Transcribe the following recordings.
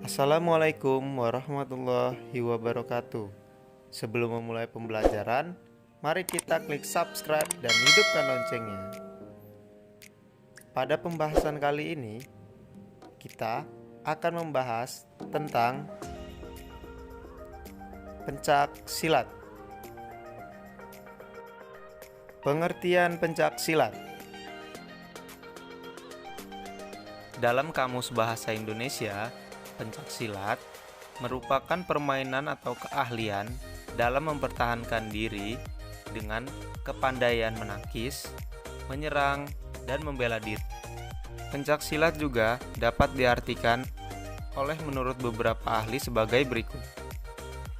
Assalamualaikum warahmatullahi wabarakatuh. Sebelum memulai pembelajaran, mari kita klik subscribe dan hidupkan loncengnya. Pada pembahasan kali ini, kita akan membahas tentang pencak silat. Pengertian pencak silat. Dalam Kamus Bahasa Indonesia, pencak silat merupakan permainan atau keahlian dalam mempertahankan diri dengan kepandaian menangkis, menyerang, dan membela diri. Pencak silat juga dapat diartikan oleh menurut beberapa ahli sebagai berikut.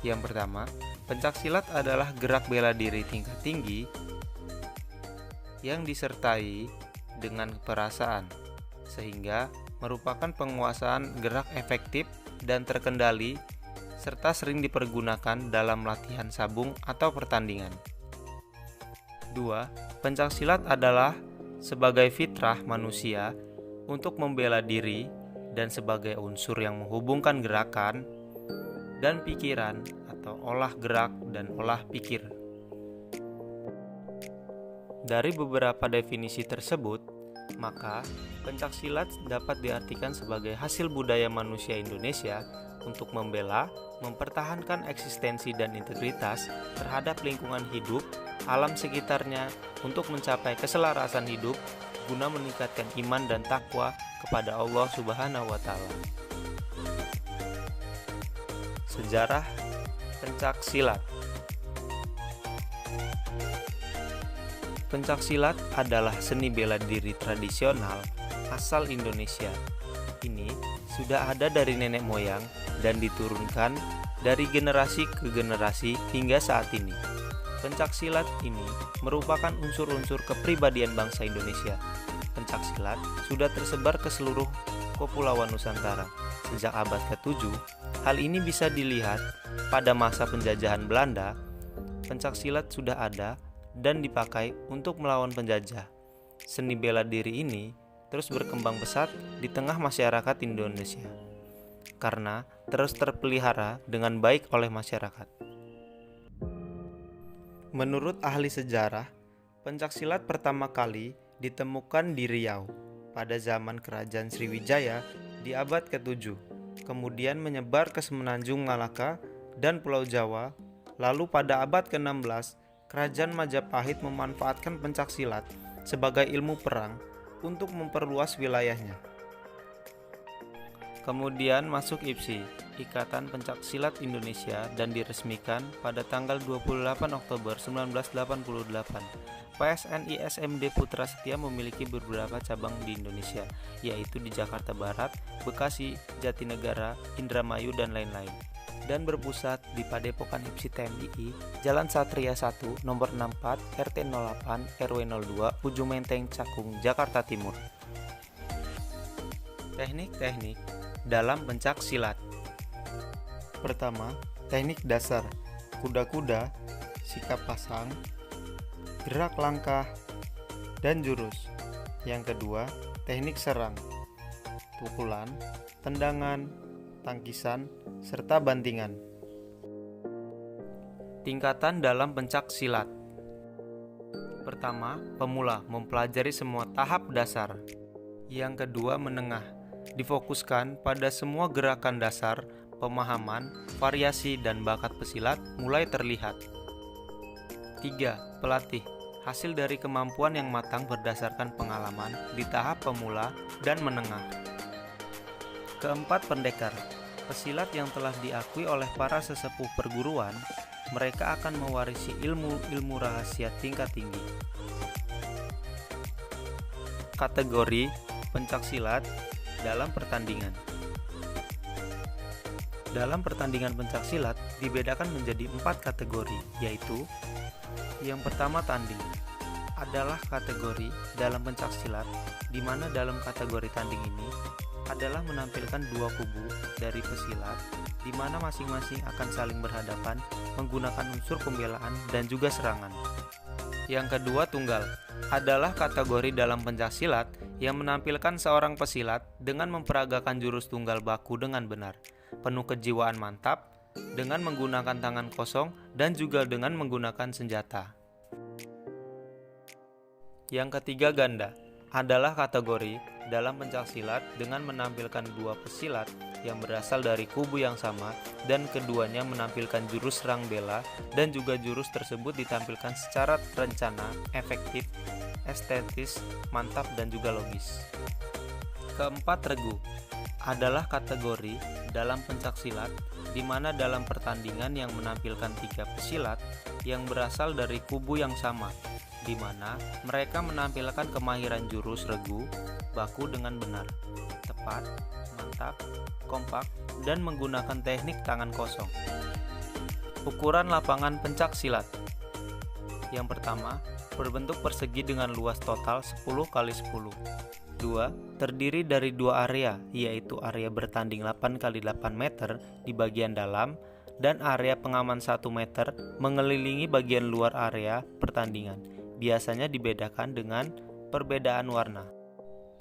Yang pertama, pencak silat adalah gerak bela diri tingkat tinggi yang disertai dengan perasaan, sehingga merupakan penguasaan gerak efektif dan terkendali serta sering dipergunakan dalam latihan sabung atau pertandingan. 2. Pencak silat adalah sebagai fitrah manusia untuk membela diri dan sebagai unsur yang menghubungkan gerakan dan pikiran atau olah gerak dan olah pikir. Dari beberapa definisi tersebut, maka pencak silat dapat diartikan sebagai hasil budaya manusia Indonesia untuk membela, mempertahankan eksistensi dan integritas terhadap lingkungan hidup, alam sekitarnya untuk mencapai keselarasan hidup guna meningkatkan iman dan takwa kepada Allah Subhanahu wa Ta'ala. Sejarah pencak silat. Pencak silat adalah seni bela diri tradisional asal Indonesia. Ini sudah ada dari nenek moyang dan diturunkan dari generasi ke generasi hingga saat ini. Pencak silat ini merupakan unsur-unsur kepribadian bangsa Indonesia. Pencak silat sudah tersebar ke seluruh kepulauan Nusantara sejak abad ke-7. Hal ini bisa dilihat pada masa penjajahan Belanda. Pencak silat sudah ada dan dipakai untuk melawan penjajah. Seni bela diri ini terus berkembang pesat di tengah masyarakat Indonesia karena terus terpelihara dengan baik oleh masyarakat. Menurut ahli sejarah, pencak silat pertama kali ditemukan di Riau pada zaman Kerajaan Sriwijaya di abad ke-7, kemudian menyebar ke Semenanjung Malaka dan Pulau Jawa. Lalu pada abad ke-16, Kerajaan Majapahit memanfaatkan pencak silat sebagai ilmu perang untuk memperluas wilayahnya. Kemudian masuk IPSI, Ikatan Pencak Silat Indonesia, dan diresmikan pada tanggal 28 Oktober 1988. PSNI SMD Putra Setia memiliki beberapa cabang di Indonesia, yaitu di Jakarta Barat, Bekasi, Jatinegara, Indramayu, dan lain-lain, dan berpusat di Padepokan IPSI TMII, Jalan Satria 1, nomor 64, RT 08, RW 02, Ujung Menteng, Cakung, Jakarta Timur. Teknik-teknik dalam pencak silat. Pertama, teknik dasar, kuda-kuda, sikap pasang, gerak langkah, dan jurus. Yang kedua, teknik serang, pukulan, tendangan, tangkisan, serta bantingan. Tingkatan dalam pencak silat. Pertama, pemula mempelajari semua tahap dasar. Yang kedua, menengah, difokuskan pada semua gerakan dasar, pemahaman, variasi, dan bakat pesilat mulai terlihat. 3. Pelatih, hasil dari kemampuan yang matang berdasarkan pengalaman di tahap pemula dan menengah. Keempat, pendekar, pesilat yang telah diakui oleh para sesepuh perguruan. Mereka akan mewarisi ilmu-ilmu rahasia tingkat tinggi. Kategori pencak silat dalam pertandingan. Dalam pertandingan pencak silat dibedakan menjadi 4 kategori, yaitu yang pertama, tanding adalah kategori dalam pencak silat, di mana dalam kategori tanding ini adalah menampilkan dua kubu dari pesilat, di mana masing-masing akan saling berhadapan menggunakan unsur pembelaan dan juga serangan. Yang kedua, tunggal adalah kategori dalam pencaksilat yang menampilkan seorang pesilat dengan memperagakan jurus tunggal baku dengan benar, penuh kejiwaan mantap, dengan menggunakan tangan kosong dan juga dengan menggunakan senjata. Yang ketiga, ganda adalah kategori dalam pencaksilat dengan menampilkan dua pesilat yang berasal dari kubu yang sama dan keduanya menampilkan jurus serang bela dan juga jurus tersebut ditampilkan secara terencana, efektif, estetis, mantap dan juga logis. Keempat, regu adalah kategori dalam pencaksilat di mana dalam pertandingan yang menampilkan tiga pesilat yang berasal dari kubu yang sama, di mana mereka menampilkan kemahiran jurus regu baku dengan benar, tepat, mantap, kompak, dan menggunakan teknik tangan kosong. Ukuran lapangan pencaksilat. Yang pertama, berbentuk persegi dengan luas total 10 x 10. 2. Terdiri dari dua area, yaitu area bertanding 8 x 8 meter di bagian dalam dan area pengaman 1 meter mengelilingi bagian luar area pertandingan. Biasanya dibedakan dengan perbedaan warna.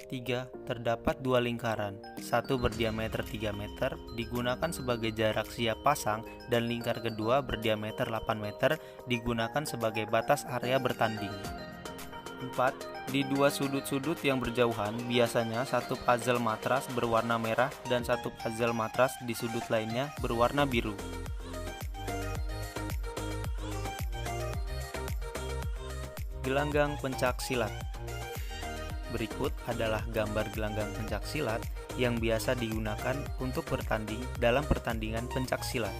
3. Terdapat dua lingkaran, satu berdiameter 3 meter digunakan sebagai jarak siap pasang dan lingkar kedua berdiameter 8 meter digunakan sebagai batas area bertanding. 4. Di dua sudut-sudut yang berjauhan biasanya satu puzzle matras berwarna merah dan satu puzzle matras di sudut lainnya berwarna biru. Gelanggang pencaksilat. Berikut adalah gambar gelanggang pencaksilat yang biasa digunakan untuk bertanding dalam pertandingan pencaksilat.